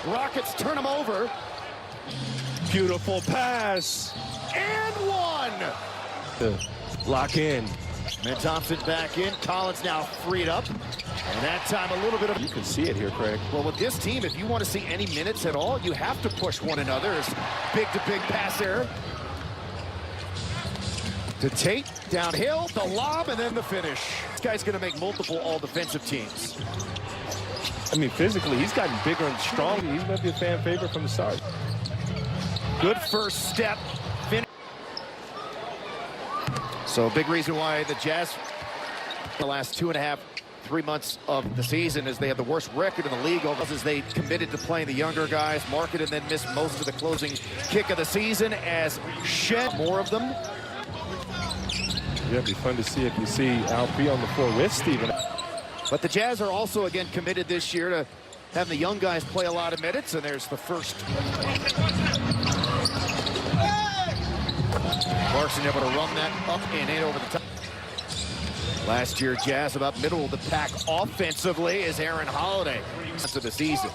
Rockets turn them over. Beautiful pass. And one. Lock in. And Thompson back in. Collins now freed up. And that time a little bit of... You can see it here, Craig. Well, with this team, if you want to see any minutes at all, you have to push one another. It's big-to-big pass error. To Tate, downhill, the lob, and then the finish. This guy's going to make multiple all-defensive teams. I mean, physically, he's gotten bigger and stronger. He's going to be a fan favorite from the start. Good first step. Finish. So a big reason why the Jazz, the last 2.5-3 months of the season, is they have the worst record in the league as they committed to playing the younger guys, market, and then missed most of the closing kick of the season as shed more of them. Yeah, it'd be fun to see if you see Alfie on the floor with Steven. But the Jazz are also, again, committed this year to having the young guys play a lot of minutes, and there's the first. Clarkson able to run that up and in over the top. Last year, Jazz about middle of the pack offensively is Aaron Holiday. Of the season,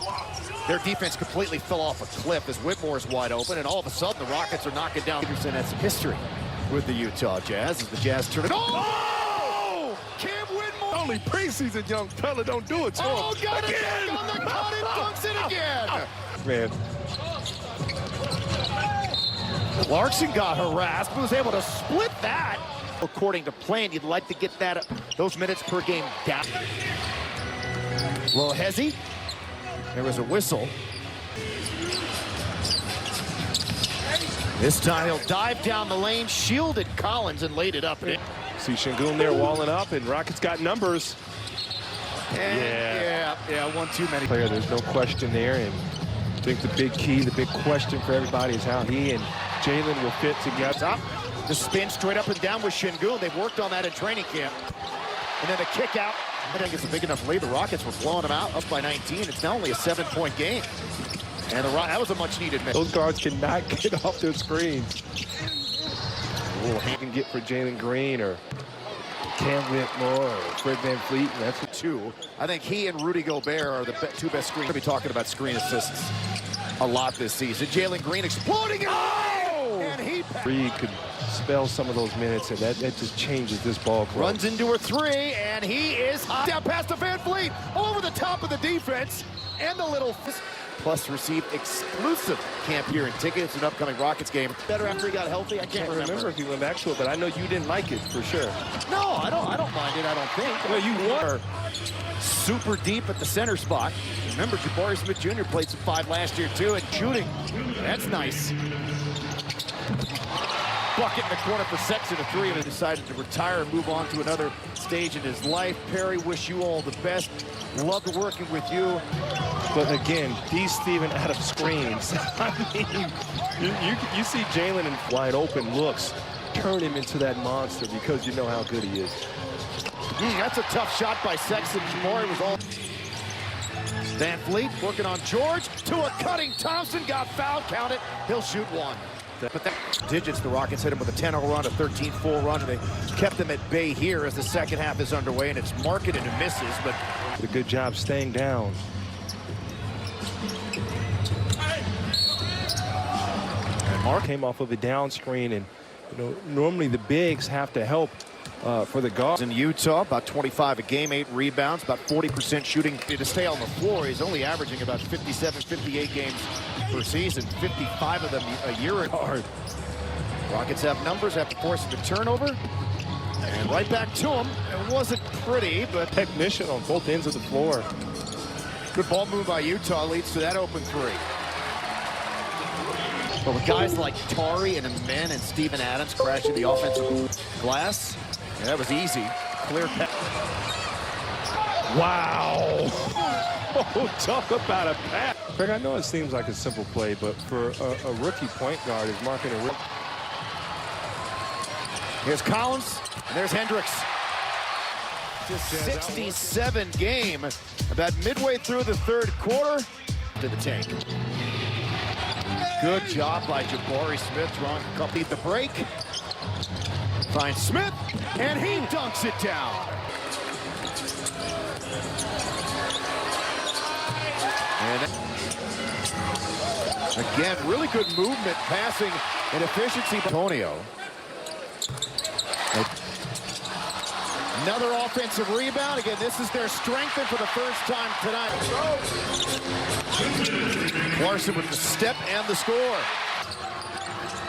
their defense completely fell off a cliff as Whitmore's wide open, and all of a sudden the Rockets are knocking down. That's history with the Utah Jazz as the Jazz turn it. Oh! Cam Whitmore! Only preseason, young fella, don't do it to him. Oh, got it back on the cut and dunks it again! Man. Clarkson got harassed, but was able to split that. According to plan, you'd like to get that those minutes per game down. Little hezzy. There was a whistle. This time he'll dive down the lane, shielded Collins, and laid it up. See Şengün there walling up, and Rockets got numbers. Yeah, one too many. Player, there's no question there, and I think the big key, the big question for everybody is how he and Jalen will fit together. The spin straight up and down with Şengün. They've worked on that in training camp. And then the kick out. I think it's a big enough lead. The Rockets were blowing them out, up by 19. It's now only a 7-point game. And that was a much-needed miss. Those guards cannot get off their screens. You can get for Jalen Green or Cam Whitmore or Fred VanVleet. And that's two. I think he and Rudy Gobert are the two best screens. We'll be talking about screen assists a lot this season. Jalen Green exploding. Oh! And he could spell some of those minutes, and that just changes this ball club. Runs into a three, and he is hot. Down past the VanVleet, over the top of the defense, and the little... Plus received exclusive camp here in tickets an upcoming Rockets game. Better after he got healthy. I can't remember if he went back to it, but I know you didn't like it for sure. No, I don't mind it. I don't think. Well, you were super deep at the center spot. Remember, Jabari Smith Jr. played some 5 last year too, and shooting. That's nice. Bucket in the corner for Sexton, a 3, and he decided to retire and move on to another stage in his life. Perry, wish you all the best. Loved working with you. But again, he's Steven out of screens. I mean, you see Jalen in wide open looks, turn him into that monster because you know how good he is. That's a tough shot by Sexton. Jabari was all... VanVleet working on George to a cutting Thompson, got fouled, count it. He'll shoot one. But that digits, the Rockets hit him with a 10-0 run, a 13-4 run, and they kept them at bay here as the second half is underway, and it's marketed and misses, but... A good job staying down. And Mark came off of a down screen, and you know normally the bigs have to help for the guards. In Utah, about 25 a game, 8 rebounds, about 40% shooting to stay on the floor. He's only averaging about 57, 58 games per season, 55 of them a year ago. Rockets have numbers after forcing the turnover. And right back to him. It wasn't pretty, but technician on both ends of the floor. Good ball move by Utah leads to that open 3. But with guys like Tari and Amen and Steven Adams crashing the offensive glass, yeah, that was easy. Clear pass. Wow. Oh, talk about a pass. Craig, I know it seems like a simple play, but for a rookie point guard is marking a rookie. Here's Collins, and there's Hendricks. 67 game, about midway through the third quarter, to the tank. Good job by Jabari Smith, drawing a couple. The break. Finds Smith, and he dunks it down. And Again, really good movement, passing, and efficiency. Antonio. Another offensive rebound. Again, this is their strength for the first time tonight. Larson with the step and the score.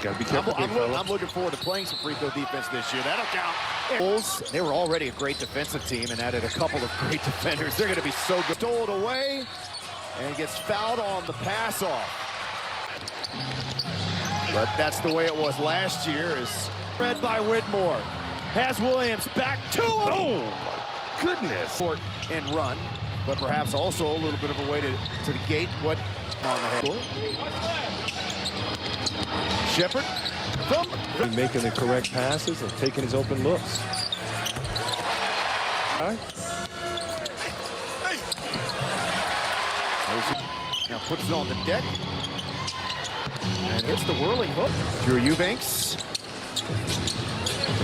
Gotta be careful, I'm looking forward to playing some free throw defense this year. That'll count. Bulls, they were already a great defensive team and added a couple of great defenders. They're going to be so good. Stole it away and gets fouled on the pass off. But that's the way it was last year. Is read by Whitmore. Has Williams back to him. Oh, my goodness. Court and run, but perhaps also a little bit of a way to the gate. What on the head? Shepherd from making the correct passes and taking his open looks. All right. Now puts it on the deck and hits the whirling hook. Drew Eubanks.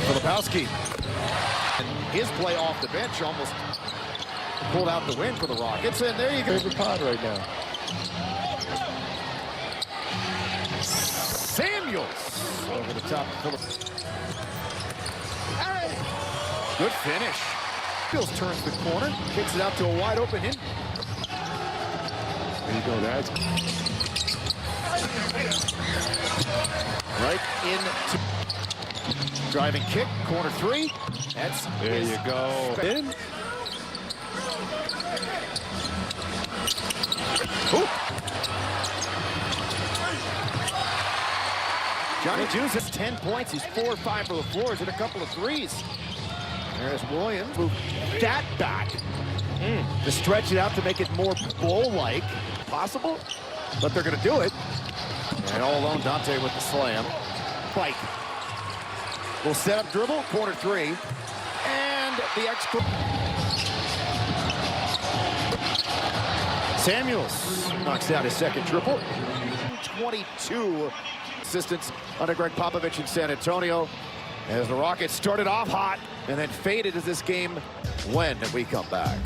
Filipowski. And his play off the bench almost pulled out the win for the Rockets. And there you go. Favorite pod right now. Samuels over the top of Philip. Good finish. Bills turns the corner, kicks it out to a wide open in. There you go, that's right into driving kick, corner three. That's there you go. In. Ooh. Johnny Juice has 10 points. He's 4 or 5 for the floors and a couple of threes. There's Williams. Move that back to stretch it out to make it more bowl-like. Possible, but they're going to do it. And all alone, Dante with the slam. Spike. Will set up dribble, corner three. And the extra. Samuels knocks down his second triple. 22 assistants under Greg Popovich in San Antonio as the Rockets started off hot and then faded as this game when we come back.